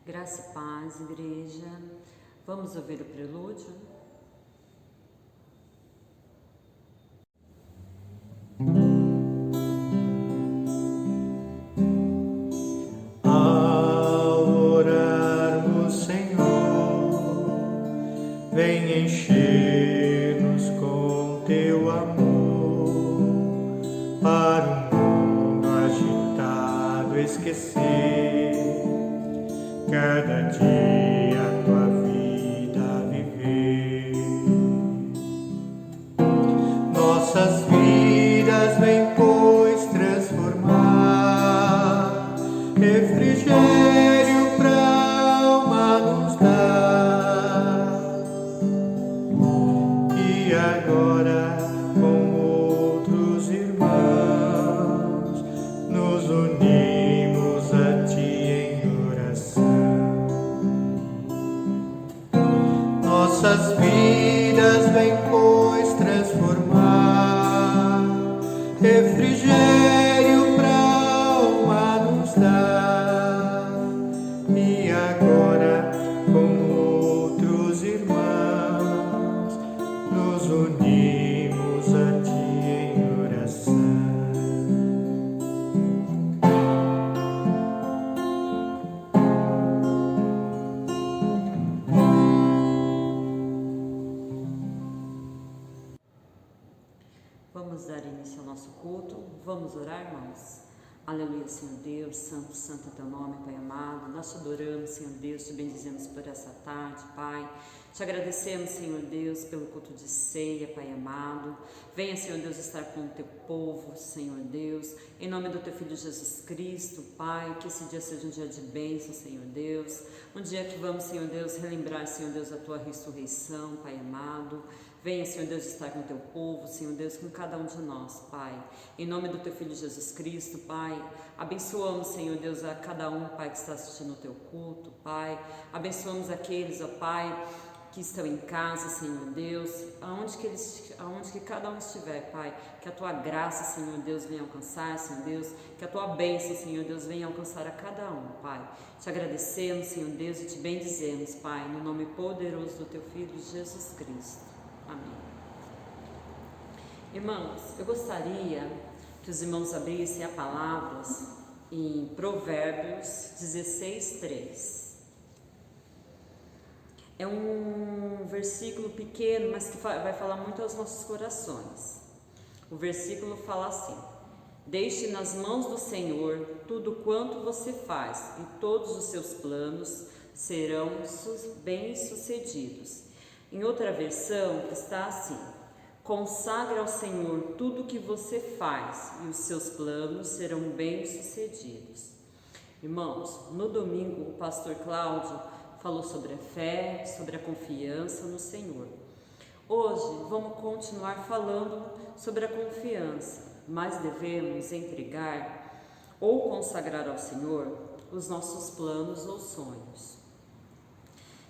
Graça e paz, igreja. Vamos ouvir o prelúdio? Ao orarmos, Senhor, vem encher-nos com teu amor, para o mundo agitado esquecer, cada dia a tua vida viver. Nossas vidas vem, pois, transformar, refrigério pra alma nos dar. E agora, com outros irmãos, nos unimos a ti em oração. Nossas vidas vem, pois, transformar, refrigério pra alma nos dar. E agora, com outros irmãos, nos unimos a ti em oração. Vamos dar início ao nosso culto. Vamos orar, irmãos? Aleluia, Senhor Deus, santo, santo é teu nome, Pai amado. Nós te adoramos, Senhor Deus, te bendizemos por essa tarde, Pai. Te agradecemos, Senhor Deus, pelo culto de ceia, Pai amado. Venha, Senhor Deus, estar com o teu povo, Senhor Deus. Em nome do teu Filho Jesus Cristo, Pai, que esse dia seja um dia de bênção, Senhor Deus. Um dia que vamos, Senhor Deus, relembrar, Senhor Deus, a tua ressurreição, Pai amado. Venha, Senhor Deus, estar com o teu povo, Senhor Deus, com cada um de nós, Pai. Em nome do teu Filho Jesus Cristo, Pai, abençoamos, Senhor Deus, a cada um, Pai, que está assistindo o teu culto, Pai. Abençoamos aqueles, ó Pai, que estão em casa, Senhor Deus, aonde que cada um estiver, Pai, que a tua graça, Senhor Deus, venha alcançar, Senhor Deus, que a tua bênção, Senhor Deus, venha alcançar a cada um, Pai. Te agradecemos, Senhor Deus, e te bendizemos, Pai, no nome poderoso do teu Filho Jesus Cristo. Amém. Irmãos, eu gostaria que os irmãos abrissem a palavras em Provérbios 16:3. É um versículo pequeno, mas que vai falar muito aos nossos corações. O versículo fala assim: deixe nas mãos do Senhor tudo quanto você faz, e todos os seus planos serão bem-sucedidos. Em outra versão está assim: consagre ao Senhor tudo o que você faz, e os seus planos serão bem-sucedidos. Irmãos, no domingo o pastor Cláudio falou sobre a fé, sobre a confiança no Senhor. Hoje vamos continuar falando sobre a confiança, mas devemos entregar ou consagrar ao Senhor os nossos planos ou sonhos.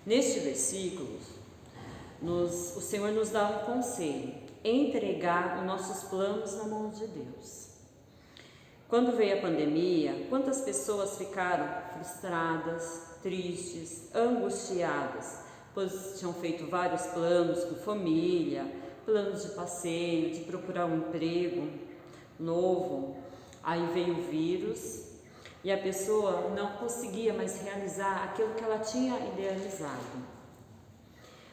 Neste versículo, o Senhor nos dá um conselho: entregar os nossos planos na mão de Deus. Quando veio a pandemia, quantas pessoas ficaram frustradas, tristes, angustiadas, pois tinham feito vários planos com família, planos de passeio, de procurar um emprego novo. Aí veio o vírus e a pessoa não conseguia mais realizar aquilo que ela tinha idealizado.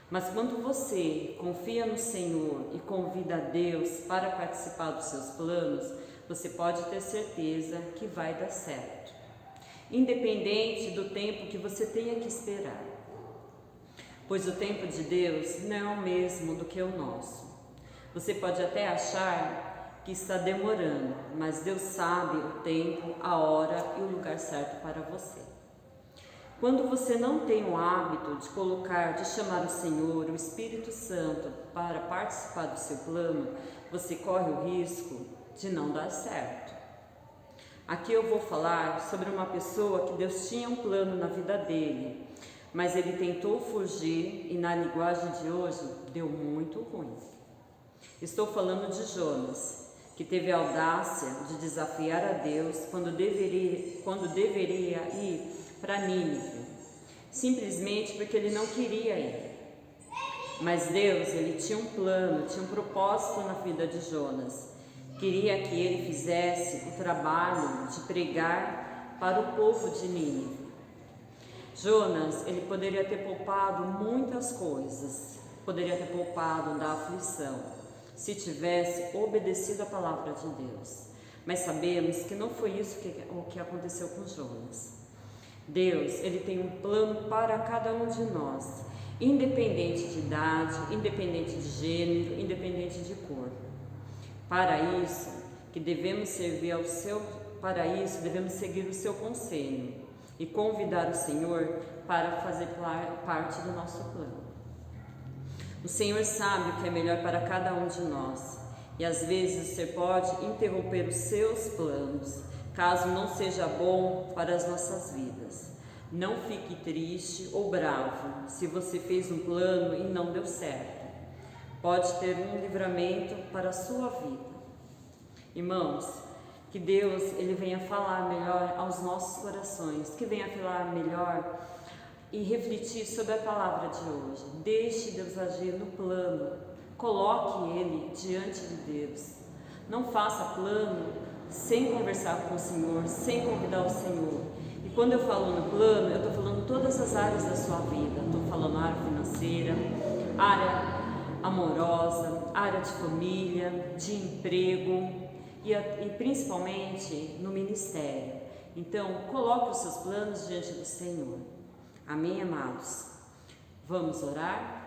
Mas quando você confia no Senhor e convida a Deus para participar dos seus planos, você pode ter certeza que vai dar certo, independente do tempo que você tenha que esperar, pois o tempo de Deus não é o mesmo do que o nosso. Você pode até achar que está demorando, mas Deus sabe o tempo, a hora e o lugar certo para você. Quando você não tem o hábito de chamar o Senhor, o Espírito Santo, para participar do seu plano, você corre o risco de não dar certo. Aqui eu vou falar sobre uma pessoa que Deus tinha um plano na vida dele, mas ele tentou fugir e, na linguagem de hoje, deu muito ruim. Estou falando de Jonas, que teve a audácia de desafiar a Deus quando deveria ir para Nínive. simplesmente porque ele não queria ir. Mas Deus, ele tinha um plano, tinha um propósito na vida de Jonas. Queria que ele fizesse o trabalho de pregar para o povo de Nínive. Jonas, ele poderia ter poupado muitas coisas, poderia ter poupado da aflição, se tivesse obedecido a palavra de Deus. Mas sabemos que não foi isso o que aconteceu com Jonas. Deus, ele tem um plano para cada um de nós, independente de idade, independente de gênero, independente de cor. Para isso, devemos seguir o seu conselho e convidar o Senhor para fazer parte do nosso plano. O Senhor sabe o que é melhor para cada um de nós, e às vezes você pode interromper os seus planos, caso não seja bom para as nossas vidas. Não fique triste ou bravo se você fez um plano e não deu certo. Pode ter um livramento para a sua vida. Irmãos, que Deus ele venha falar melhor aos nossos corações, que venha falar melhor e refletir sobre a palavra de hoje. Deixe Deus agir no plano, coloque Ele diante de Deus. Não faça plano sem conversar com o Senhor, sem convidar o Senhor. E quando eu falo no plano, eu estou falando todas as áreas da sua vida. Estou falando área financeira, área amorosa, área de família, de emprego e principalmente no ministério. Então, coloque os seus planos diante do Senhor. Amém, amados? Vamos orar?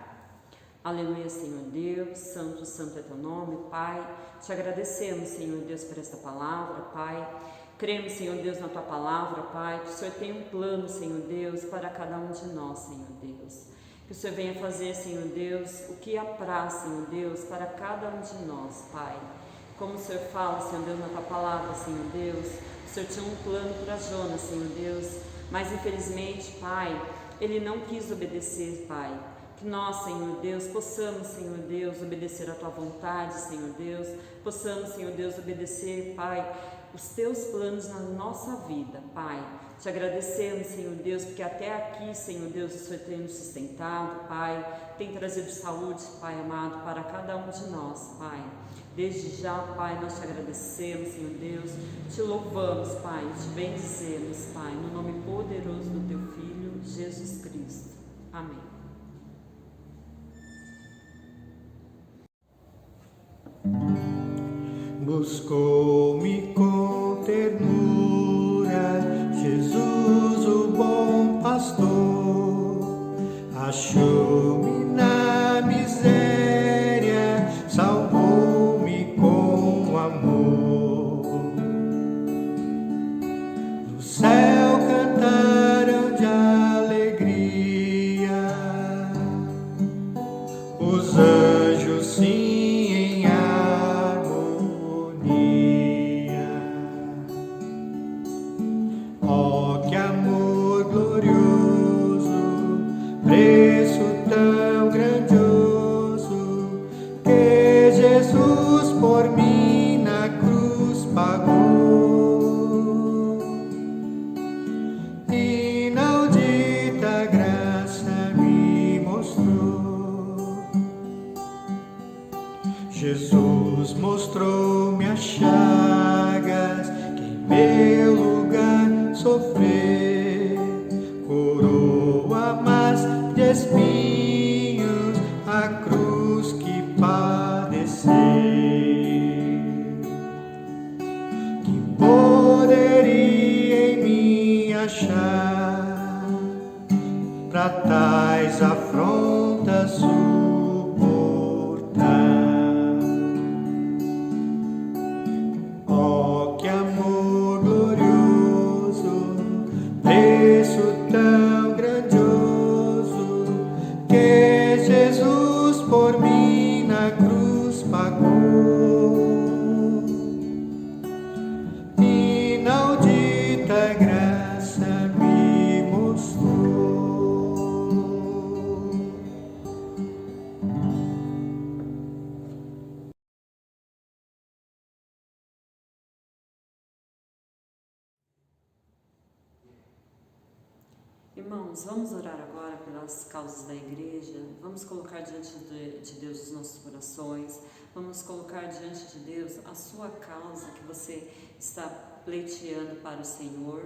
Aleluia, Senhor Deus, santo, santo é teu nome, Pai. Te agradecemos, Senhor Deus, por esta palavra, Pai. Cremos, Senhor Deus, na tua palavra, Pai, que o Senhor tem um plano, Senhor Deus, para cada um de nós, Senhor Deus. Que o Senhor venha fazer, Senhor Deus, o que apraz, Senhor Deus, para cada um de nós, Pai. Como o Senhor fala, Senhor Deus, na tua palavra, Senhor Deus, o Senhor tinha um plano para Jonas, Senhor Deus, mas infelizmente, Pai, ele não quis obedecer, Pai. Que nós, Senhor Deus, possamos, Senhor Deus, obedecer a tua vontade, Senhor Deus, possamos, Senhor Deus, obedecer, Pai, os teus planos na nossa vida, Pai. Te agradecemos, Senhor Deus, porque até aqui, Senhor Deus, o Senhor tem nos sustentado, Pai, tem trazido saúde, Pai amado, para cada um de nós, Pai. Desde já, Pai, nós te agradecemos, Senhor Deus, te louvamos, Pai, te bendizemos, Pai, no nome poderoso do teu Filho, Jesus Cristo. Amém. Buscou-me com ternura, Jesus, o bom pastor, achou-me na miséria, salvou-me com amor. No céu cantaram de alegria, os anjos sim. Preço tão grandioso que Jesus por mim na cruz pagou. Inaudita graça me mostrou. Jesus mostrou-me as chagas que em meu lugar sofrer, coroa mas de espinhos, a cruz que padecer. Que poderia em mim achar pra tais afrontas suportar? Oh, que amor glorioso, preço tão grandioso que Jesus por mim na cruz pagou. Inaudita graça me Irmãos, vamos orar agora pelas causas da igreja, vamos colocar diante de Deus os nossos corações, vamos colocar diante de Deus a sua causa que você está pleiteando para o Senhor.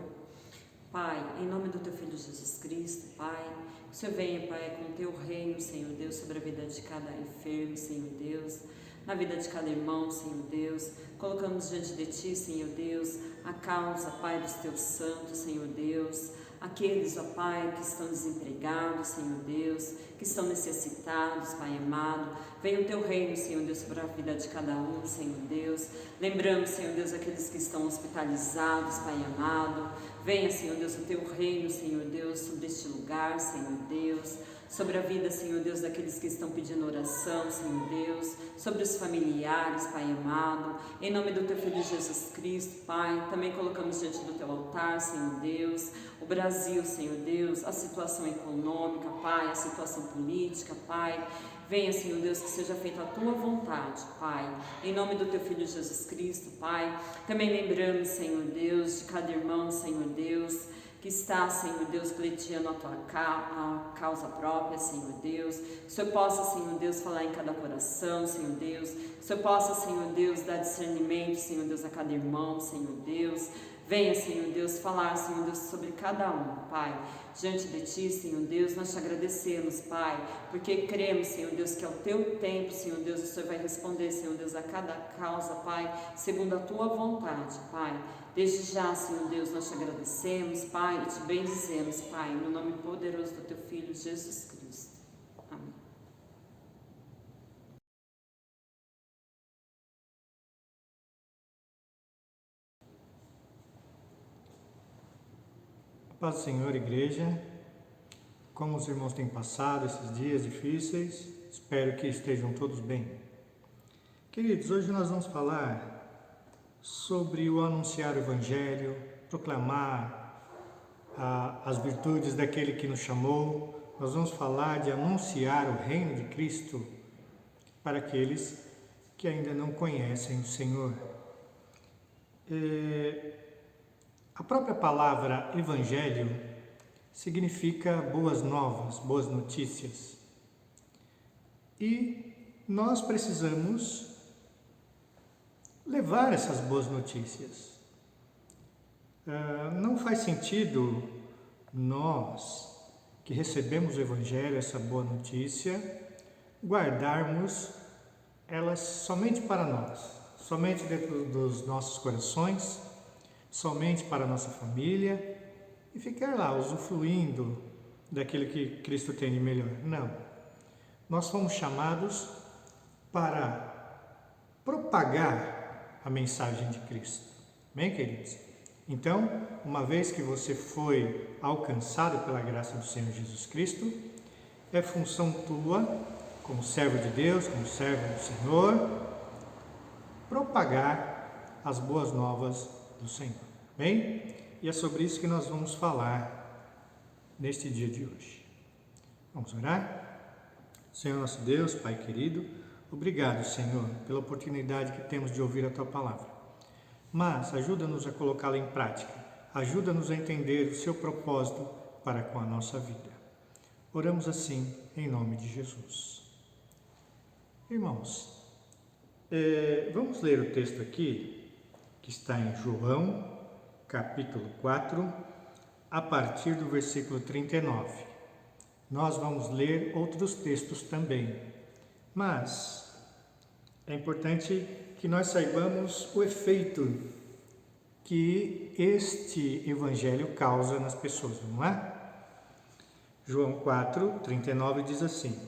Pai, em nome do Teu Filho Jesus Cristo, Pai, que o Senhor venha, Pai, com o Teu reino, Senhor Deus, sobre a vida de cada enfermo, Senhor Deus, na vida de cada irmão, Senhor Deus. Colocamos diante de Ti, Senhor Deus, a causa, Pai, dos Teus santos, Senhor Deus, aqueles, ó Pai, que estão desempregados, Senhor Deus, que estão necessitados, Pai amado. Venha o Teu reino, Senhor Deus, sobre a vida de cada um, Senhor Deus. Lembramos, Senhor Deus, aqueles que estão hospitalizados, Pai amado. Venha, Senhor Deus, o Teu reino, Senhor Deus, sobre este lugar, Senhor Deus. Sobre a vida, Senhor Deus, daqueles que estão pedindo oração, Senhor Deus, sobre os familiares, Pai amado, em nome do Teu Filho Jesus Cristo, Pai, também colocamos diante do Teu altar, Senhor Deus, o Brasil, Senhor Deus, a situação econômica, Pai, a situação política, Pai. Venha, Senhor Deus, que seja feita a Tua vontade, Pai, em nome do Teu Filho Jesus Cristo, Pai. Também lembramos, Senhor Deus, de cada irmão, Senhor Deus, que está, Senhor Deus, pleiteando a Tua causa própria, Senhor Deus. Que o Senhor possa, Senhor Deus, falar em cada coração, Senhor Deus. Que o Senhor possa, Senhor Deus, dar discernimento, Senhor Deus, a cada irmão, Senhor Deus. Venha, Senhor Deus, falar, Senhor Deus, sobre cada um, Pai. Diante de Ti, Senhor Deus, nós Te agradecemos, Pai, porque cremos, Senhor Deus, que ao Teu tempo, Senhor Deus, o Senhor vai responder, Senhor Deus, a cada causa, Pai, segundo a Tua vontade, Pai. Desde já, Senhor Deus, nós Te agradecemos, Pai, e Te bendizemos, Pai, no nome poderoso do Teu Filho, Jesus Cristo. Amém. Paz do Senhor, igreja. Como os irmãos têm passado esses dias difíceis, espero que estejam todos bem. Queridos, hoje nós vamos falar sobre o anunciar o Evangelho, proclamar as virtudes daquele que nos chamou. Nós vamos falar de anunciar o reino de Cristo para aqueles que ainda não conhecem o Senhor. A própria palavra Evangelho significa boas novas, boas notícias. E nós precisamos levar essas boas notícias. Não faz sentido nós, que recebemos o Evangelho, essa boa notícia, guardarmos elas somente para nós, somente dentro dos nossos corações, somente para a nossa família e ficar lá usufruindo daquilo que Cristo tem de melhor. Não. Nós fomos chamados para propagar a mensagem de Cristo. Bem, queridos? Então, uma vez que você foi alcançado pela graça do Senhor Jesus Cristo, é função tua, como servo de Deus, como servo do Senhor, propagar as boas novas do Senhor. Bem? E é sobre isso que nós vamos falar neste dia de hoje. Vamos orar? Senhor nosso Deus, Pai querido, obrigado, Senhor, pela oportunidade que temos de ouvir a Tua palavra. Mas ajuda-nos a colocá-la em prática. Ajuda-nos a entender o Seu propósito para com a nossa vida. Oramos assim, em nome de Jesus. Irmãos, vamos ler o texto aqui, que está em João, capítulo 4, a partir do versículo 39. Nós vamos ler outros textos também, mas é importante que nós saibamos o efeito que este evangelho causa nas pessoas, vamos lá? João 4, 39 diz assim: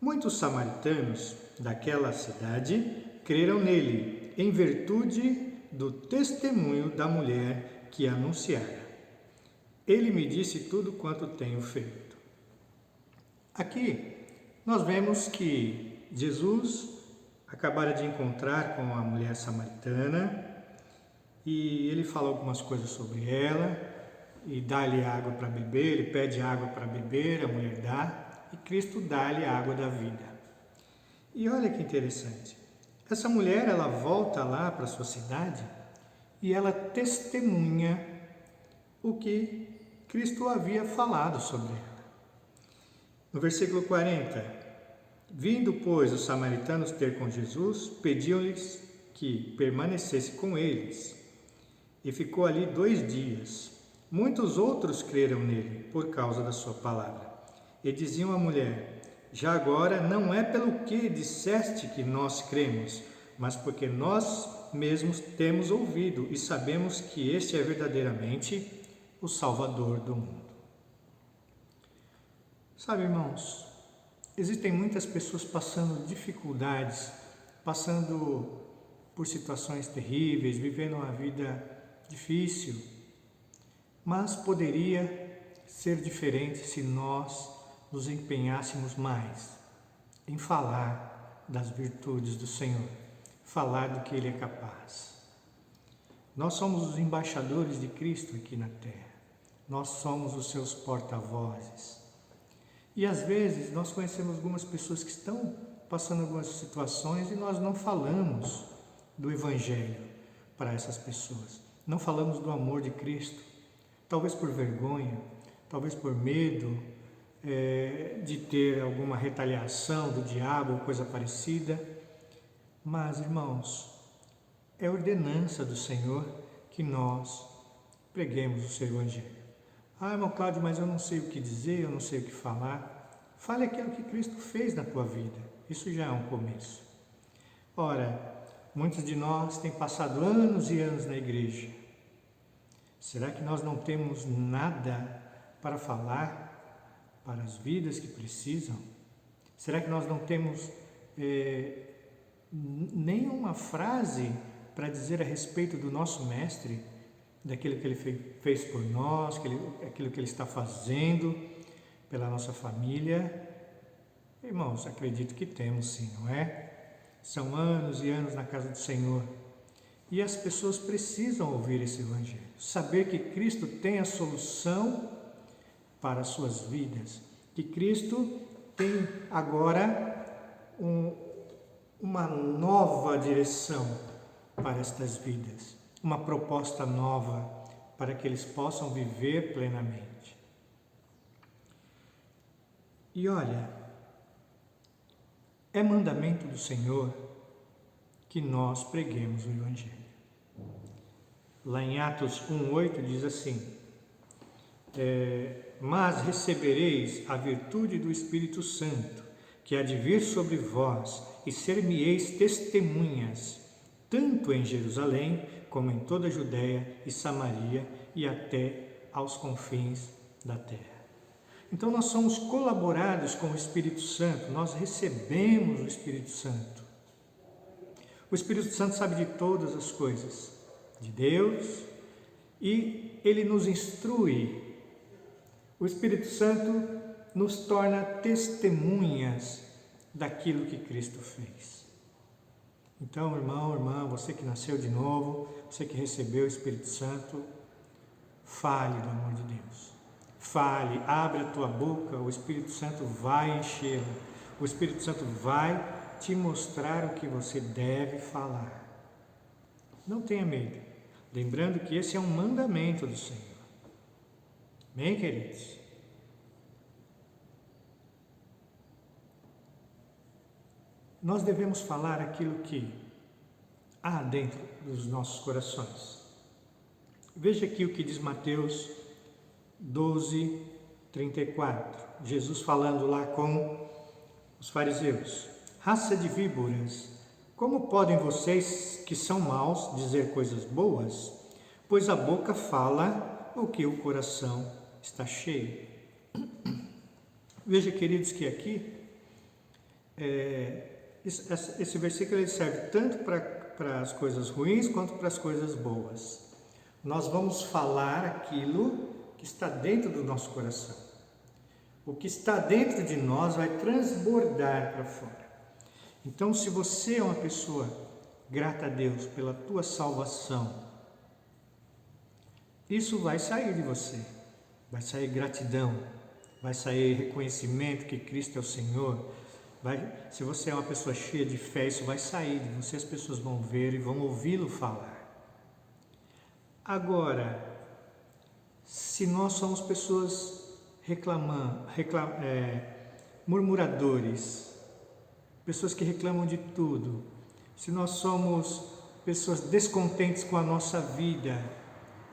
muitos samaritanos daquela cidade creram nele, em virtude do testemunho da mulher que anunciara. Ele me disse tudo quanto tenho feito. Aqui nós vemos que Jesus acabara de encontrar com a mulher samaritana e ele fala algumas coisas sobre ela e dá-lhe água para beber. Ele pede água para beber, a mulher dá e Cristo dá-lhe a água da vida. E olha que interessante, essa mulher ela volta lá para a sua cidade e ela testemunha o que Cristo havia falado sobre ela. No versículo 40, vindo, pois, os samaritanos ter com Jesus, pediam-lhes que permanecesse com eles. E ficou ali 2 dias. Muitos outros creram nele, por causa da sua palavra. E diziam à mulher: já agora não é pelo que disseste que nós cremos, mas porque nós mesmos temos ouvido e sabemos que este é verdadeiramente o Salvador do mundo. Sabe, irmãos, existem muitas pessoas passando dificuldades, passando por situações terríveis, vivendo uma vida difícil, mas poderia ser diferente se nós nos empenhássemos mais em falar das virtudes do Senhor, falar do que Ele é capaz. Nós somos os embaixadores de Cristo aqui na terra, nós somos os seus porta-vozes. E às vezes nós conhecemos algumas pessoas que estão passando algumas situações e nós não falamos do Evangelho para essas pessoas, não falamos do amor de Cristo, talvez por vergonha, talvez por medo de ter alguma retaliação do diabo ou coisa parecida. Mas, irmãos, é ordenança do Senhor que nós preguemos o seu Evangelho. Ah, irmão Cláudio, mas eu não sei o que dizer, eu não sei o que falar. Fale aquilo que Cristo fez na tua vida. Isso já é um começo. Ora, muitos de nós têm passado anos e anos na igreja. Será que nós não temos nada para falar para as vidas que precisam? Será que nós não temos nenhuma frase para dizer a respeito do nosso Mestre, daquilo que Ele fez por nós, aquilo que Ele está fazendo pela nossa família? Irmãos, acredito que temos sim, não é? São anos e anos na casa do Senhor. E as pessoas precisam ouvir esse Evangelho, saber que Cristo tem a solução para as suas vidas, que Cristo tem agora uma nova direção para estas vidas, uma proposta nova para que eles possam viver plenamente. E olha, é mandamento do Senhor que nós preguemos o Evangelho. Lá em Atos 1:8 diz assim: mas recebereis a virtude do Espírito Santo, que há de vir sobre vós, e ser-me-eis testemunhas, tanto em Jerusalém, como em toda a Judéia e Samaria, e até aos confins da terra. Então nós somos colaborados com o Espírito Santo, nós recebemos o Espírito Santo. O Espírito Santo sabe de todas as coisas de Deus e Ele nos instrui. O Espírito Santo nos torna testemunhas daquilo que Cristo fez. Então, irmão, irmã, você que nasceu de novo, você que recebeu o Espírito Santo, fale do amor de Deus. Fale, abre a tua boca, o Espírito Santo vai enchê-la. O Espírito Santo vai te mostrar o que você deve falar. Não tenha medo. Lembrando que esse é um mandamento do Senhor. Amém, queridos? Nós devemos falar aquilo que há dentro dos nossos corações. Veja aqui o que diz Mateus 12:34. Jesus falando lá com os fariseus: raça de víboras, como podem vocês que são maus dizer coisas boas? Pois a boca fala o que o coração está cheio. Veja, queridos, que aqui esse versículo ele serve tanto para as coisas ruins quanto para as coisas boas. Nós vamos falar aquilo que está dentro do nosso coração. O que está dentro de nós vai transbordar para fora. Então, se você é uma pessoa grata a Deus pela tua salvação, isso vai sair de você. Vai sair gratidão, vai sair reconhecimento que Cristo é o Senhor. Se você é uma pessoa cheia de fé, isso vai sair de você, as pessoas vão ver e vão ouvi-lo falar. Agora, se nós somos pessoas murmuradores, pessoas que reclamam de tudo, se nós somos pessoas descontentes com a nossa vida,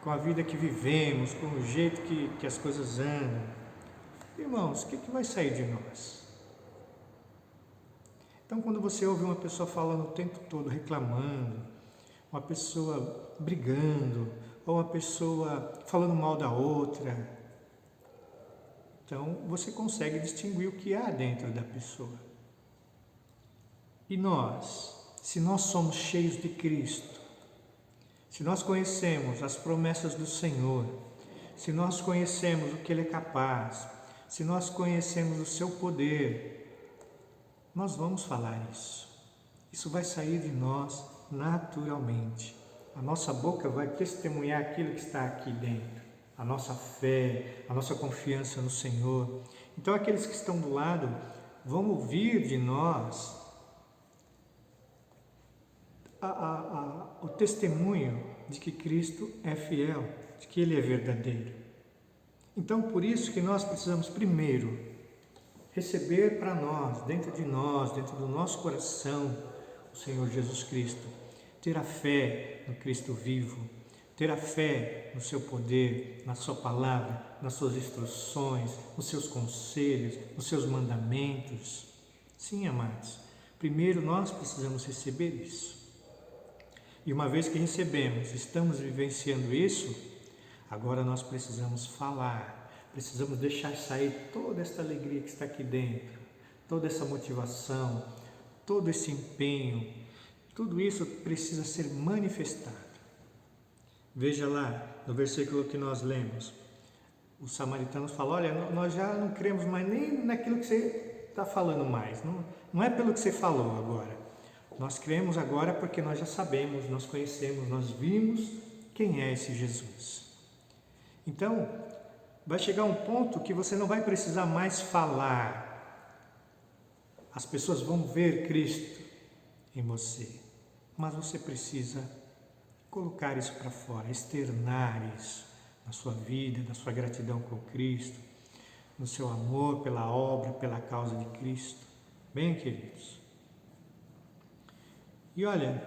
com a vida que vivemos, com o jeito que as coisas andam, irmãos, o que vai sair de nós? Então, quando você ouve uma pessoa falando o tempo todo, reclamando, uma pessoa brigando, ou uma pessoa falando mal da outra, então você consegue distinguir o que há dentro da pessoa. E nós, se nós somos cheios de Cristo, se nós conhecemos as promessas do Senhor, se nós conhecemos o que Ele é capaz, se nós conhecemos o seu poder, nós vamos falar isso. Isso vai sair de nós naturalmente. A nossa boca vai testemunhar aquilo que está aqui dentro. A nossa fé, a nossa confiança no Senhor. Então aqueles que estão do lado vão ouvir de nós o testemunho de que Cristo é fiel, de que Ele é verdadeiro. Então por isso que nós precisamos primeiro receber para nós, dentro do nosso coração, o Senhor Jesus Cristo. Ter a fé no Cristo vivo, ter a fé no seu poder, na sua palavra, nas suas instruções, nos seus conselhos, nos seus mandamentos. Sim, amados, primeiro nós precisamos receber isso. E uma vez que recebemos, estamos vivenciando isso, agora nós precisamos falar. Precisamos deixar sair toda essa alegria que está aqui dentro, toda essa motivação, todo esse empenho, tudo isso precisa ser manifestado. Veja lá no versículo que nós lemos, os samaritanos falam: olha, nós já não cremos mais nem naquilo que você está falando mais, não é pelo que você falou agora. Nós cremos agora porque nós já sabemos, nós conhecemos, nós vimos quem é esse Jesus. Então, vai chegar um ponto que você não vai precisar mais falar. As pessoas vão ver Cristo em você, mas você precisa colocar isso para fora, externar isso na sua vida, na sua gratidão com Cristo, no seu amor pela obra, pela causa de Cristo. Bem, queridos? E olha,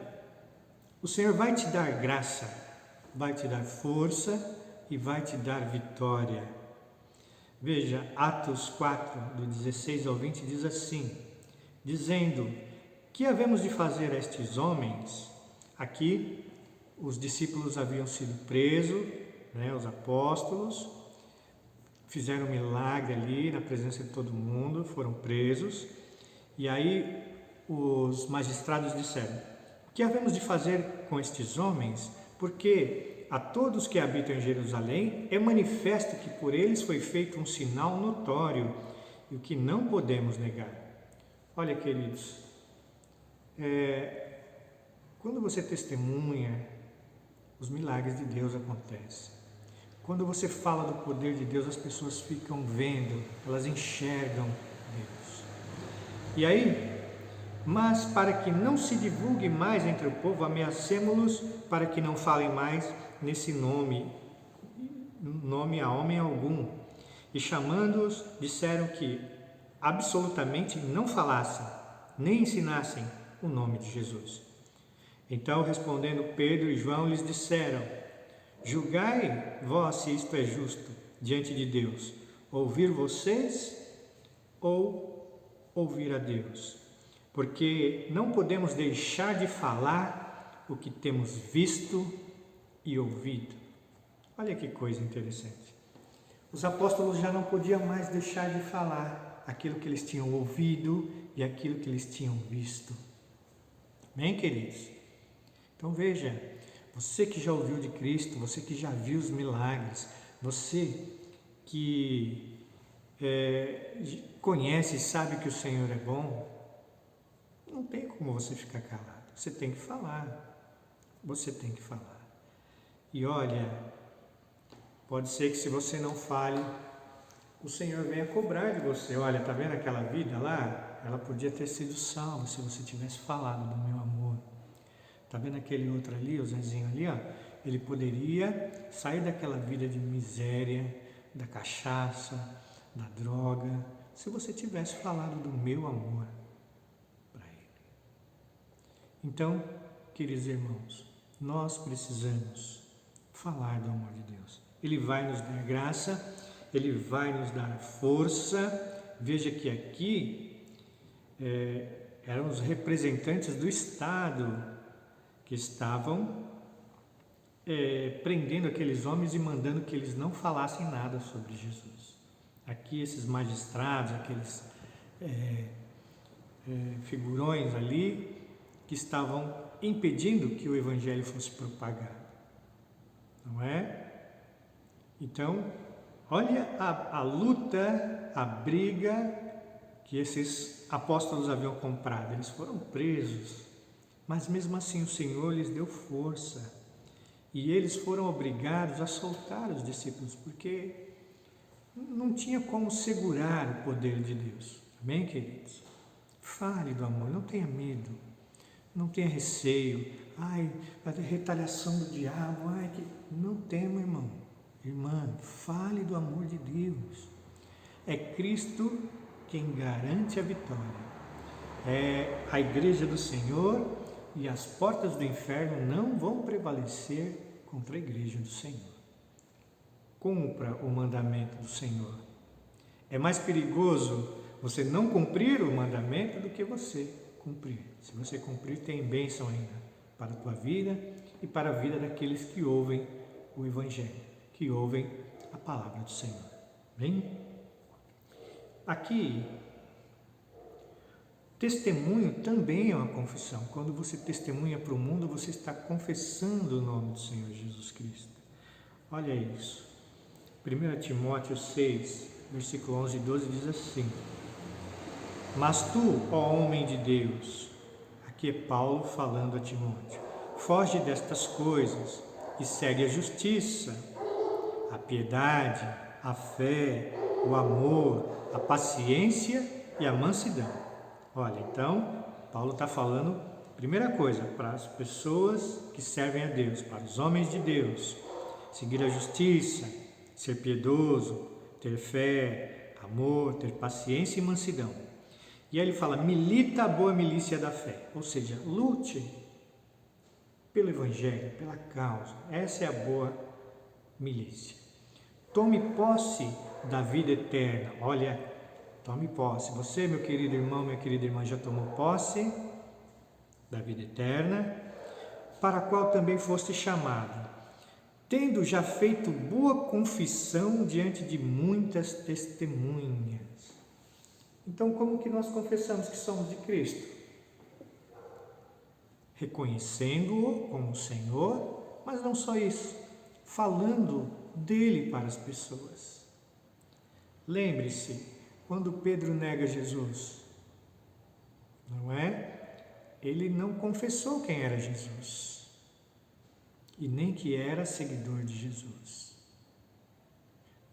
o Senhor vai te dar graça, vai te dar força e vai te dar vitória. Veja, Atos 4, do 16 ao 20, diz assim, dizendo: que havemos de fazer a estes homens? Aqui, os discípulos haviam sido presos, os apóstolos, fizeram um milagre ali na presença de todo mundo, foram presos, e aí os magistrados disseram: o que havemos de fazer com estes homens? Porque a todos que habitam em Jerusalém é manifesto que por eles foi feito um sinal notório, e o que não podemos negar. Olha, queridos, quando você testemunha, os milagres de Deus acontecem. Quando você fala do poder de Deus, as pessoas ficam vendo, elas enxergam Deus. E aí, mas para que não se divulgue mais entre o povo, ameacemo-los para que não falem mais nesse nome a homem algum. E chamando-os, disseram que absolutamente não falassem, nem ensinassem o nome de Jesus. Então, respondendo Pedro e João, lhes disseram: julgai vós se isto é justo diante de Deus, ouvir vocês ou ouvir a Deus? Porque não podemos deixar de falar o que temos visto e ouvido. Olha que coisa interessante. Os apóstolos já não podiam mais deixar de falar aquilo que eles tinham ouvido e aquilo que eles tinham visto. Bem, queridos? Então veja, você que já ouviu de Cristo, você que já viu os milagres, você que conhece e sabe que o Senhor é bom, não tem como você ficar calado. Você tem que falar. Você tem que falar. E olha, pode ser que se você não fale, o Senhor venha cobrar de você. Olha, tá vendo aquela vida lá? Ela podia ter sido salva se você tivesse falado do meu amor. Tá vendo aquele outro ali, o Zezinho ali, ó? Ele poderia sair daquela vida de miséria, da cachaça, da droga, se você tivesse falado do meu amor para ele. Então, queridos irmãos, nós precisamos falar do amor de Deus. Ele vai nos dar graça, Ele vai nos dar força. Veja que aqui eram os representantes do Estado que estavam prendendo aqueles homens e mandando que eles não falassem nada sobre Jesus. Aqui esses magistrados, aqueles figurões ali que estavam impedindo que o Evangelho fosse propagado. Não é? Então, olha a luta, a briga que esses apóstolos haviam comprado. Eles foram presos, mas mesmo assim o Senhor lhes deu força. E eles foram obrigados a soltar os discípulos, porque não tinha como segurar o poder de Deus. Amém, queridos? Fale do amor, não tenha medo, não tenha receio. Ai, a retaliação do diabo, não tema, irmão. Irmã, fale do amor de Deus. É Cristo quem garante a vitória. É a igreja do Senhor e as portas do inferno não vão prevalecer contra a igreja do Senhor. Cumpra o mandamento do Senhor. É mais perigoso você não cumprir o mandamento do que você cumprir. Se você cumprir, tem bênção ainda para a tua vida e para a vida daqueles que ouvem o Evangelho, que ouvem a palavra do Senhor. Bem? Aqui, testemunho também é uma confissão. Quando você testemunha para o mundo, você está confessando o nome do Senhor Jesus Cristo. Olha isso. 1 Timóteo 6, versículo 11 e 12 diz assim: Mas tu, ó homem de Deus, aqui é Paulo falando a Timóteo, foge destas coisas e segue a justiça, a piedade, a fé, o amor, a paciência e a mansidão. Olha, então, Paulo está falando, primeira coisa, para as pessoas que servem a Deus, para os homens de Deus, seguir a justiça, ser piedoso, ter fé, amor, ter paciência e mansidão. E aí ele fala, milita a boa milícia da fé, ou seja, lute pelo Evangelho, pela causa. Essa é a boa milícia. Tome posse da vida eterna. Olha, tome posse. Você, meu querido irmão, minha querida irmã, já tomou posse da vida eterna, para a qual também foste chamado, tendo já feito boa confissão diante de muitas testemunhas. Então, como que nós confessamos que somos de Cristo? Reconhecendo-o como Senhor, mas não só isso, falando dele para as pessoas. Lembre-se, quando Pedro nega Jesus, não é? Ele não confessou quem era Jesus e nem que era seguidor de Jesus.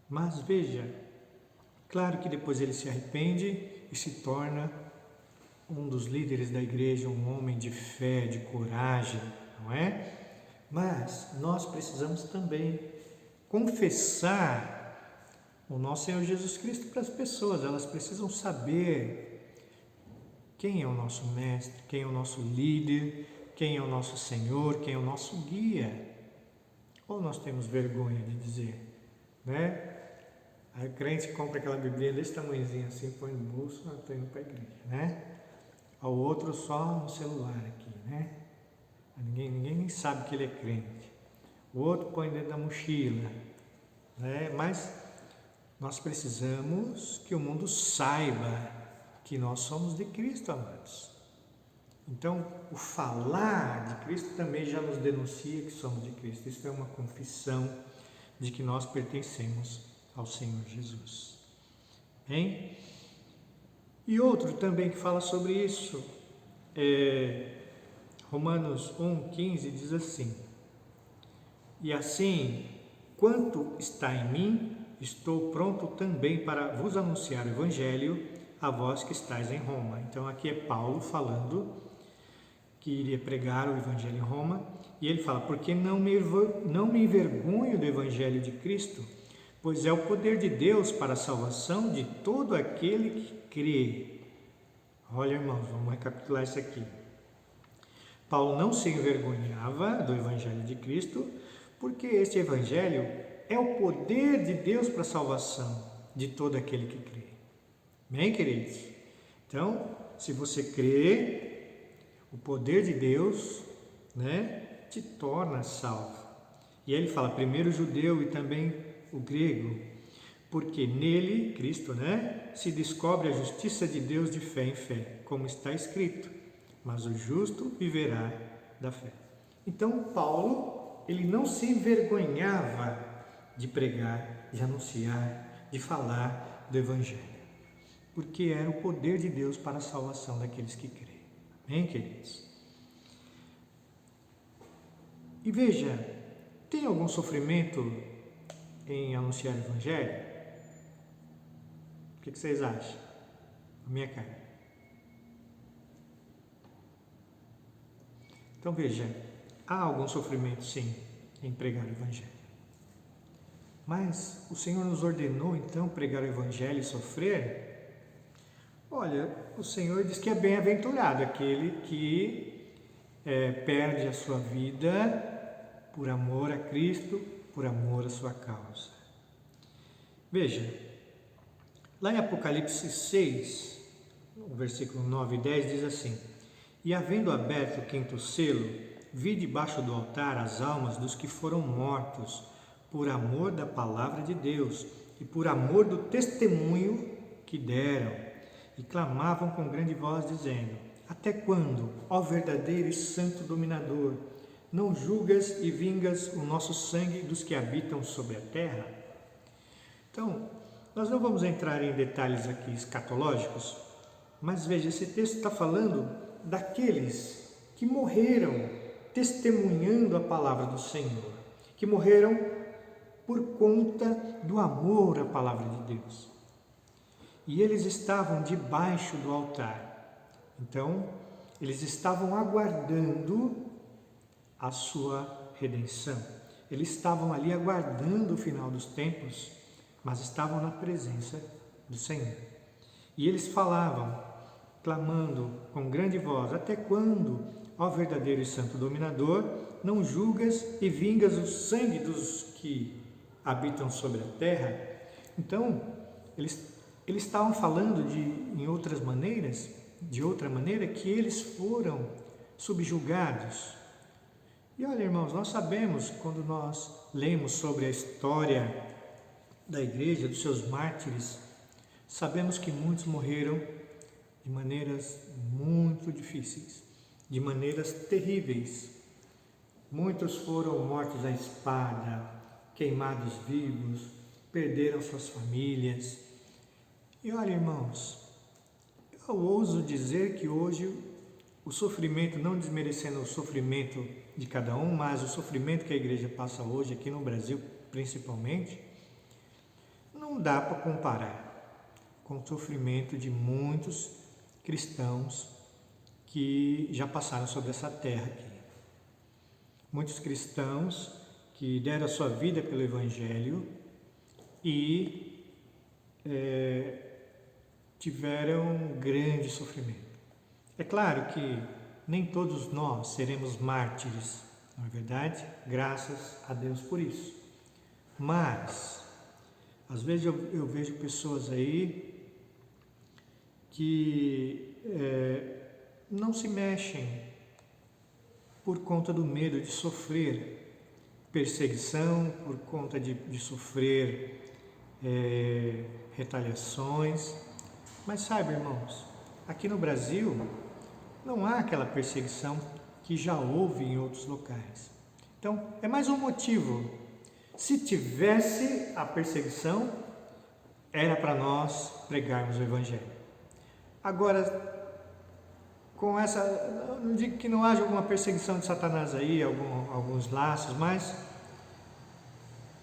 Mas veja, claro que depois ele se arrepende e se torna um dos líderes da igreja, um homem de fé, de coragem, não é? Mas nós precisamos também confessar o nosso Senhor Jesus Cristo para as pessoas. Elas precisam saber quem é o nosso mestre, quem é o nosso líder, quem é o nosso Senhor, quem é o nosso guia. Ou nós temos vergonha de dizer, né? Aí o crente compra aquela Bíblia desse tamanhozinho assim, põe no bolso, estou indo para a igreja, né? Ao outro só no celular aqui, né? Ninguém nem sabe que ele é crente. O outro põe dentro da mochila, né? Mas nós precisamos que o mundo saiba que nós somos de Cristo, amados. Então, o falar de Cristo também já nos denuncia que somos de Cristo. Isso é uma confissão de que nós pertencemos ao Senhor Jesus. Hein? E outro também que fala sobre isso, Romanos 1,15 diz assim: E assim, quanto está em mim, estou pronto também para vos anunciar o Evangelho a vós que estáis em Roma. Então aqui é Paulo falando que iria pregar o Evangelho em Roma, e ele fala, porque não me envergonho do Evangelho de Cristo, pois é o poder de Deus para a salvação de todo aquele que crê. Olha, irmãos, vamos recapitular isso aqui. Paulo não se envergonhava do Evangelho de Cristo, porque este Evangelho é o poder de Deus para a salvação de todo aquele que crê. Amém, queridos? Então, se você crê, o poder de Deus, te torna salvo. E aí ele fala, primeiro o judeu e também o grego, porque nele, Cristo, se descobre a justiça de Deus de fé em fé, como está escrito, mas o justo viverá da fé. Então, Paulo, ele não se envergonhava de pregar, de anunciar, de falar do Evangelho, porque era o poder de Deus para a salvação daqueles que creem. Amém, queridos? E veja, tem algum sofrimento em anunciar o Evangelho? O que vocês acham? A minha cara. Então veja, há algum sofrimento sim em pregar o Evangelho. Mas o Senhor nos ordenou então pregar o Evangelho e sofrer? Olha, o Senhor diz que é bem-aventurado aquele que perde a sua vida por amor a Cristo, por amor à sua causa. Veja, lá em Apocalipse 6, no versículo 9 e 10 diz assim, e havendo aberto o quinto selo, vi debaixo do altar as almas dos que foram mortos por amor da palavra de Deus e por amor do testemunho que deram, e clamavam com grande voz dizendo, até quando, ó verdadeiro e santo dominador, não julgas e vingas o nosso sangue dos que habitam sobre a terra? Então, nós não vamos entrar em detalhes aqui escatológicos, mas veja, esse texto está falando daqueles que morreram testemunhando a palavra do Senhor, que morreram por conta do amor à palavra de Deus. E eles estavam debaixo do altar. Então, eles estavam aguardando a sua redenção. Eles estavam ali aguardando o final dos tempos, mas estavam na presença do Senhor. E eles falavam, clamando com grande voz, até quando, ó verdadeiro e santo dominador, não julgas e vingas o sangue dos que habitam sobre a terra? Então, eles estavam falando de outra maneira, que eles foram subjugados. E olha, irmãos, nós sabemos, quando nós lemos sobre a história da igreja, dos seus mártires, sabemos que muitos morreram de maneiras muito difíceis, de maneiras terríveis. Muitos foram mortos à espada, queimados vivos, perderam suas famílias. E olha, irmãos, eu ouso dizer que hoje o sofrimento, não desmerecendo o sofrimento de cada um, mas o sofrimento que a igreja passa hoje, aqui no Brasil principalmente, não dá para comparar com o sofrimento de muitos cristãos que já passaram sobre essa terra aqui. Muitos cristãos que deram a sua vida pelo Evangelho e tiveram grande sofrimento. É claro que nem todos nós seremos mártires, não é verdade? Graças a Deus por isso. Mas, às vezes eu vejo pessoas aí que não se mexem por conta do medo de sofrer perseguição, por conta de sofrer retaliações. Mas saiba, irmãos, aqui no Brasil não há aquela perseguição que já houve em outros locais. Então, é mais um motivo. Se tivesse a perseguição, era para nós pregarmos o Evangelho. Agora, com essa, não digo que não haja alguma perseguição de Satanás aí, alguns laços, mas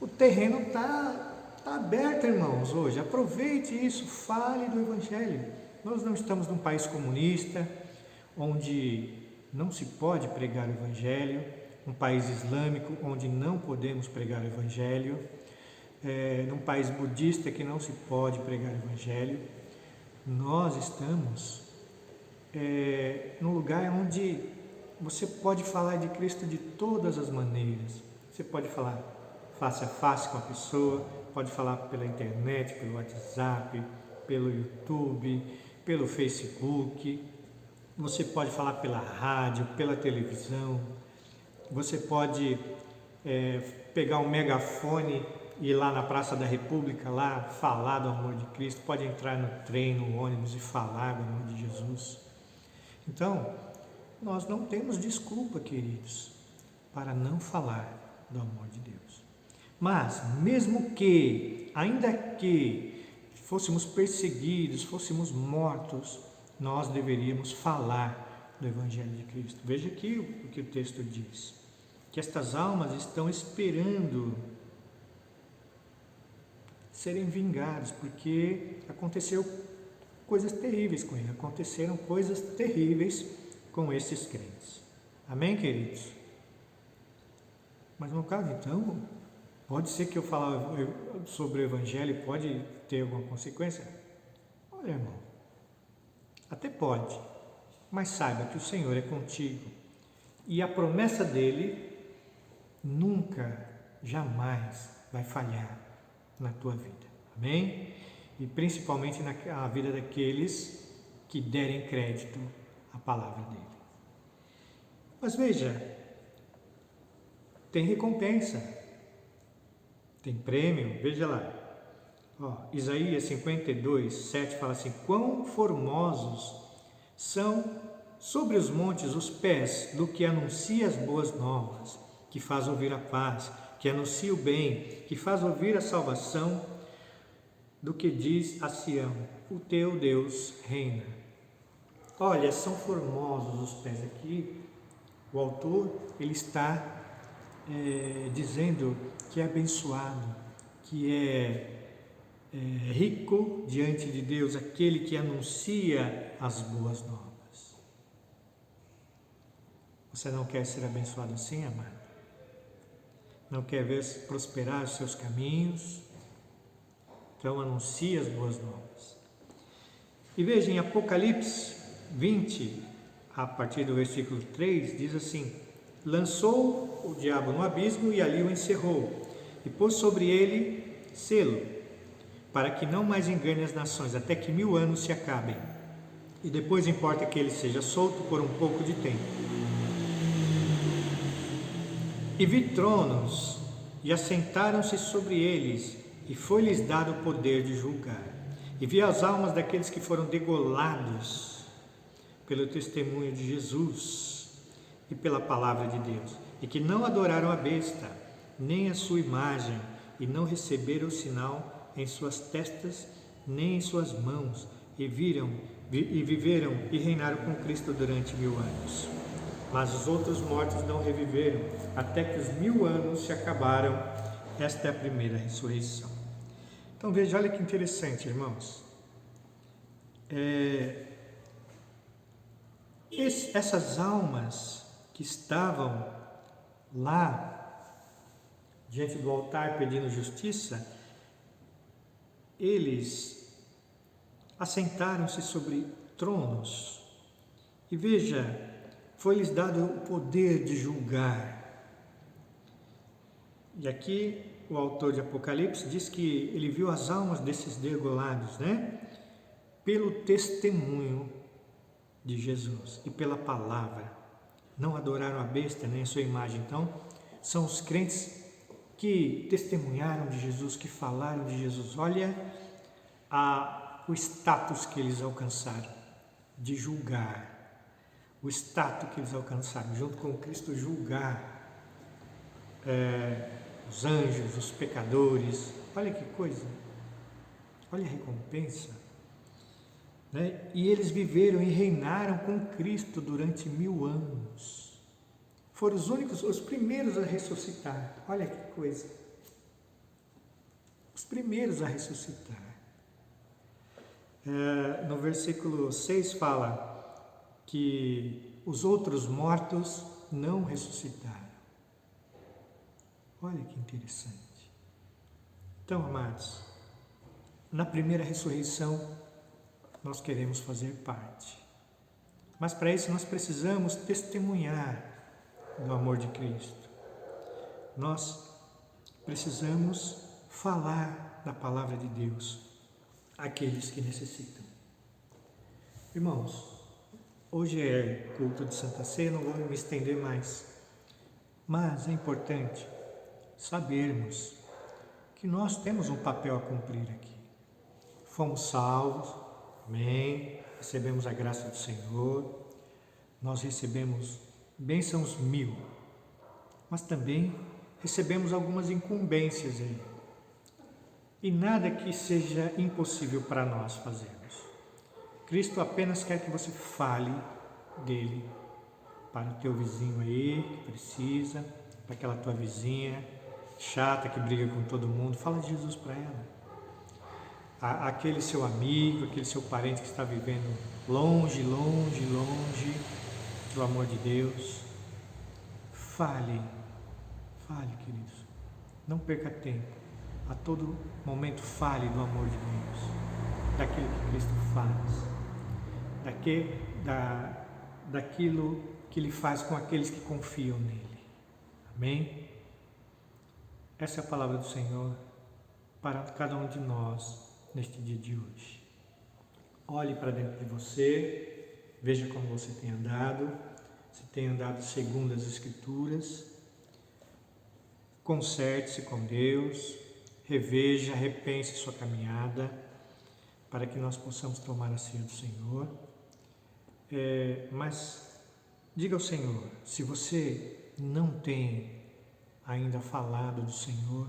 o terreno está aberto, irmãos, hoje. Aproveite isso, fale do Evangelho. Nós não estamos num país comunista, onde não se pode pregar o Evangelho, um país islâmico onde não podemos pregar o Evangelho, num país budista que não se pode pregar o Evangelho. Nós estamos num lugar onde você pode falar de Cristo de todas as maneiras. Você pode falar face a face com a pessoa, pode falar pela internet, pelo WhatsApp, pelo YouTube, pelo Facebook, você pode falar pela rádio, pela televisão, você pode pegar um megafone e ir lá na Praça da República, lá falar do amor de Cristo, pode entrar no trem, no ônibus e falar do amor de Jesus. Então, nós não temos desculpa, queridos, para não falar do amor de Deus. Mas, mesmo que, ainda que fôssemos perseguidos, fôssemos mortos, nós deveríamos falar do Evangelho de Cristo. Veja aqui o que o texto diz, que estas almas estão esperando serem vingados, porque aconteceu coisas terríveis com ele, aconteceram coisas terríveis com esses crentes. Amém, queridos? Mas no caso, então, pode ser que eu falar sobre o Evangelho pode ter alguma consequência? Olha, irmão, até pode, mas saiba que o Senhor é contigo e a promessa dele nunca, jamais vai falhar na tua vida. Amém? E principalmente na vida daqueles que derem crédito à palavra dele. Mas veja, tem recompensa, tem prêmio, veja lá. Isaías 52, 7 fala assim: quão formosos são sobre os montes os pés do que anuncia as boas novas, que faz ouvir a paz, que anuncia o bem, que faz ouvir a salvação, do que diz a Sião: o teu Deus reina. Olha, são formosos os pés aqui. O autor, ele está dizendo que é abençoado, que é rico diante de Deus, aquele que anuncia as boas novas. Você não quer ser abençoado assim, amado? Não quer ver prosperar os seus caminhos? Então anuncie as boas novas. E veja, em Apocalipse 20, a partir do versículo 3, diz assim: lançou o diabo no abismo e ali o encerrou, e pôs sobre ele selo, para que não mais engane as nações, até que 1000 anos se acabem. E depois importa que ele seja solto por um pouco de tempo. E vi tronos, e assentaram-se sobre eles, e foi-lhes dado o poder de julgar. E vi as almas daqueles que foram degolados pelo testemunho de Jesus e pela palavra de Deus, e que não adoraram a besta, nem a sua imagem, e não receberam o sinal em suas testas, nem em suas mãos, e viveram e reinaram com Cristo durante 1000 anos. Mas os outros mortos não reviveram, até que os 1000 anos se acabaram. Esta é a primeira ressurreição. Então veja, olha que interessante, irmãos. Essas almas que estavam lá diante do altar pedindo justiça, eles assentaram-se sobre tronos. E veja, foi-lhes dado o poder de julgar. E aqui o autor de Apocalipse diz que ele viu as almas desses degolados, pelo testemunho de Jesus e pela palavra. Não adoraram a besta nem a sua imagem. Então, são os crentes que testemunharam de Jesus, que falaram de Jesus. Olha o status que eles alcançaram de julgar. O status que eles alcançaram, junto com Cristo, julgar os anjos, os pecadores. Olha que coisa, olha a recompensa, E eles viveram e reinaram com Cristo durante 1000 anos. Foram os únicos, os primeiros a ressuscitar. Olha que coisa, os primeiros a ressuscitar. No versículo 6 fala que os outros mortos não ressuscitaram. Olha que interessante. Então, amados, na primeira ressurreição, nós queremos fazer parte. Mas para isso nós precisamos testemunhar do amor de Cristo. Nós precisamos falar da palavra de Deus àqueles que necessitam. Irmãos, hoje é culto de Santa Ceia, não vou me estender mais. Mas é importante sabermos que nós temos um papel a cumprir aqui. Fomos salvos, amém, recebemos a graça do Senhor, nós recebemos bênçãos 1000, mas também recebemos algumas incumbências aí. E nada que seja impossível para nós fazermos. Cristo apenas quer que você fale dele para o teu vizinho aí, que precisa, para aquela tua vizinha chata que briga com todo mundo. Fala de Jesus para ela. Aquele seu amigo, aquele seu parente que está vivendo longe do amor de Deus. Fale, queridos. Não perca tempo. A todo momento fale do amor de Deus, daquilo que Cristo faz, daquilo que Ele faz com aqueles que confiam nele. Amém? Essa é a palavra do Senhor para cada um de nós neste dia de hoje. Olhe para dentro de você, veja como você tem andado, se tem andado segundo as Escrituras, conserte-se com Deus, reveja, repense sua caminhada, para que nós possamos tomar a ceia do Senhor. Mas diga ao Senhor, se você não tem ainda falado do Senhor,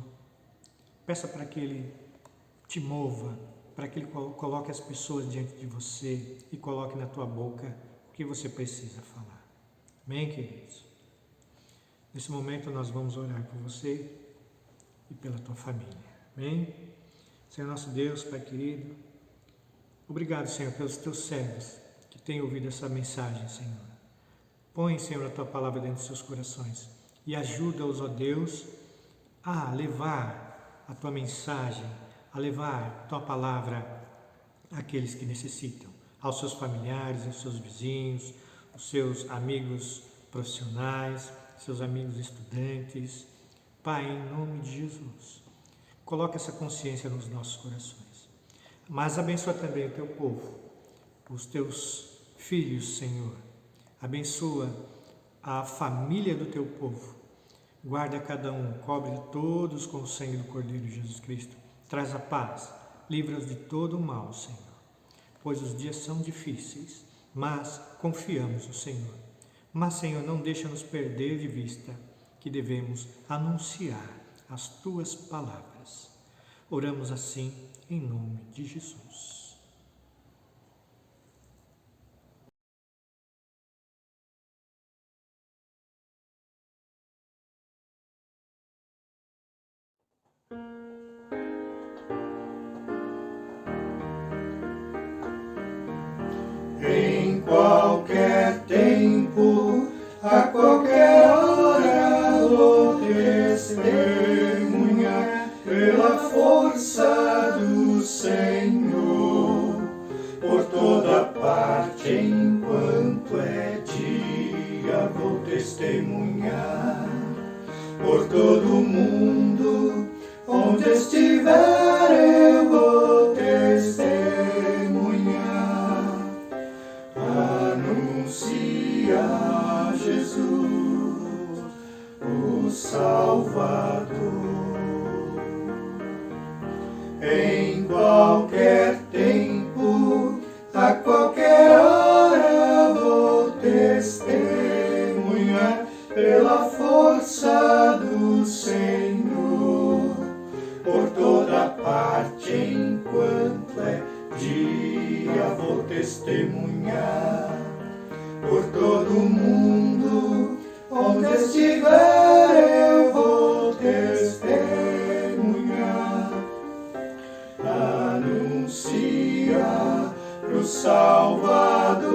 peça para que Ele te mova, para que Ele coloque as pessoas diante de você e coloque na tua boca o que você precisa falar. Amém, queridos? Nesse momento nós vamos orar por você e pela tua família. Amém? Senhor nosso Deus, Pai querido, obrigado, Senhor, pelos teus servos que têm ouvido essa mensagem, Senhor. Põe, Senhor, a tua palavra dentro dos seus corações e ajuda-os, ó Deus, a levar a tua mensagem, a levar a tua palavra àqueles que necessitam, aos seus familiares, aos seus vizinhos, aos seus amigos profissionais, seus amigos estudantes. Pai, em nome de Jesus, coloca essa consciência nos nossos corações. Mas abençoa também o teu povo, os teus filhos, Senhor. Abençoa a família do teu povo. Guarda cada um, cobre todos com o sangue do Cordeiro Jesus Cristo. Traz a paz, livra-os de todo o mal, Senhor. Pois os dias são difíceis, mas confiamos no Senhor. Mas, Senhor, não deixa-nos perder de vista que devemos anunciar as tuas palavras. Oramos assim em nome de Jesus. Em qualquer tempo, a qualquer hora, vou testemunhar pela força do Senhor, por toda parte, enquanto é dia, vou testemunhar, por todo o mundo, onde estiver, eu vou testemunhar. Anuncia Jesus, o Salvador. Em qualquer tempo, a qualquer hora, vou testemunhar pela força do Senhor, por toda parte, enquanto é dia, vou testemunhar, por todo o mundo, onde estiver, eu vou testemunhar. Anuncia pro Salvador,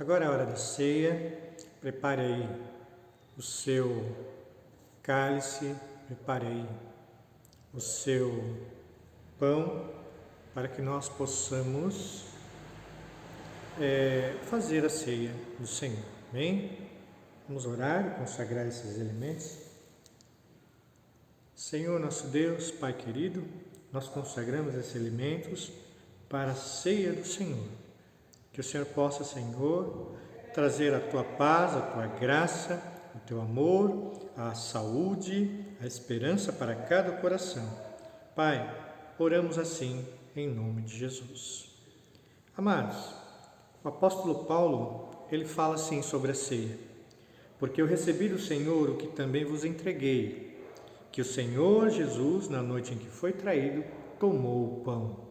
Agora é a hora da ceia. Prepare aí o seu cálice, prepare aí o seu pão, para que nós possamos fazer a ceia do Senhor. Amém? Vamos orar e consagrar esses elementos. Senhor nosso Deus, Pai querido, nós consagramos esses elementos para a ceia do Senhor. Que o Senhor possa, Senhor, trazer a Tua paz, a Tua graça, o Teu amor, a saúde, a esperança para cada coração. Pai, oramos assim em nome de Jesus. Amados, o apóstolo Paulo, ele fala assim sobre a ceia. Porque eu recebi do Senhor o que também vos entreguei, que o Senhor Jesus, na noite em que foi traído, tomou o pão.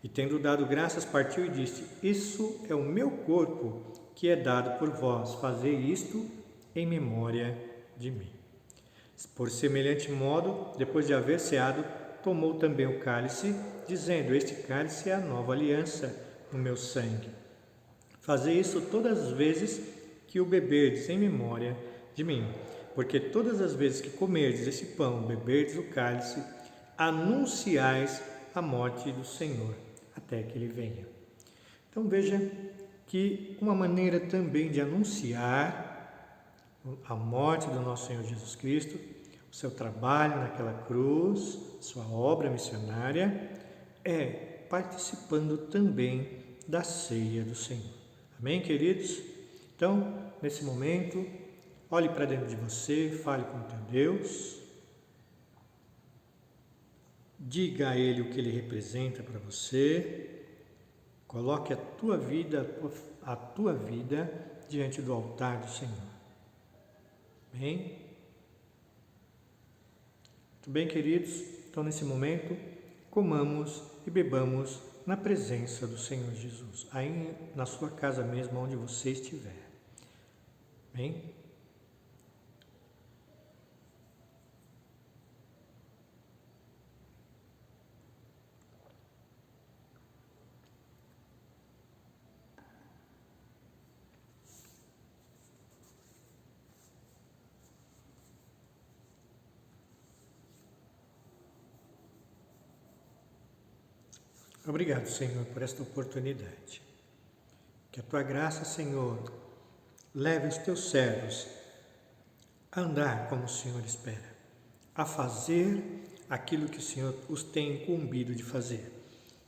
E tendo dado graças, partiu e disse: isso é o meu corpo, que é dado por vós. Fazei isto em memória de mim. Por semelhante modo, depois de haver ceado, tomou também o cálice, dizendo: este cálice é a nova aliança no meu sangue. Fazei isso todas as vezes que o beberdes em memória de mim. Porque todas as vezes que comerdes esse pão, beberdes o cálice, anunciais a morte do Senhor, até que Ele venha. Então veja que uma maneira também de anunciar a morte do nosso Senhor Jesus Cristo, o seu trabalho naquela cruz, sua obra missionária, é participando também da ceia do Senhor. Amém, queridos? Então, nesse momento, olhe para dentro de você, fale com o teu Deus, diga a Ele o que Ele representa para você, coloque a tua vida diante do altar do Senhor. Amém? Muito bem, queridos? Então, nesse momento, comamos e bebamos na presença do Senhor Jesus, aí na sua casa mesmo, onde você estiver. Amém? Obrigado, Senhor, por esta oportunidade. Que a Tua graça, Senhor, leve os Teus servos a andar como o Senhor espera, a fazer aquilo que o Senhor os tem incumbido de fazer,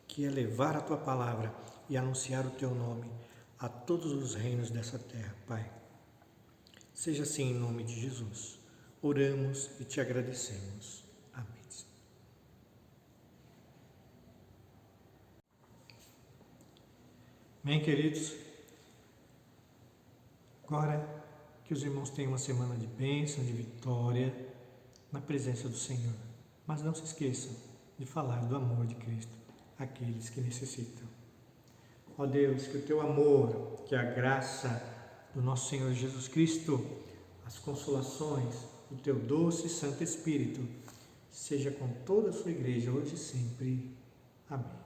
que é levar a Tua palavra e anunciar o Teu nome a todos os reinos dessa terra, Pai. Seja assim em nome de Jesus. Oramos e Te agradecemos. Amém, queridos? Agora que os irmãos tenham uma semana de bênção, de vitória, na presença do Senhor. Mas não se esqueçam de falar do amor de Cristo àqueles que necessitam. Ó Deus, que o Teu amor, que a graça do nosso Senhor Jesus Cristo, as consolações do Teu doce e Santo Espírito, seja com toda a sua igreja, hoje e sempre. Amém.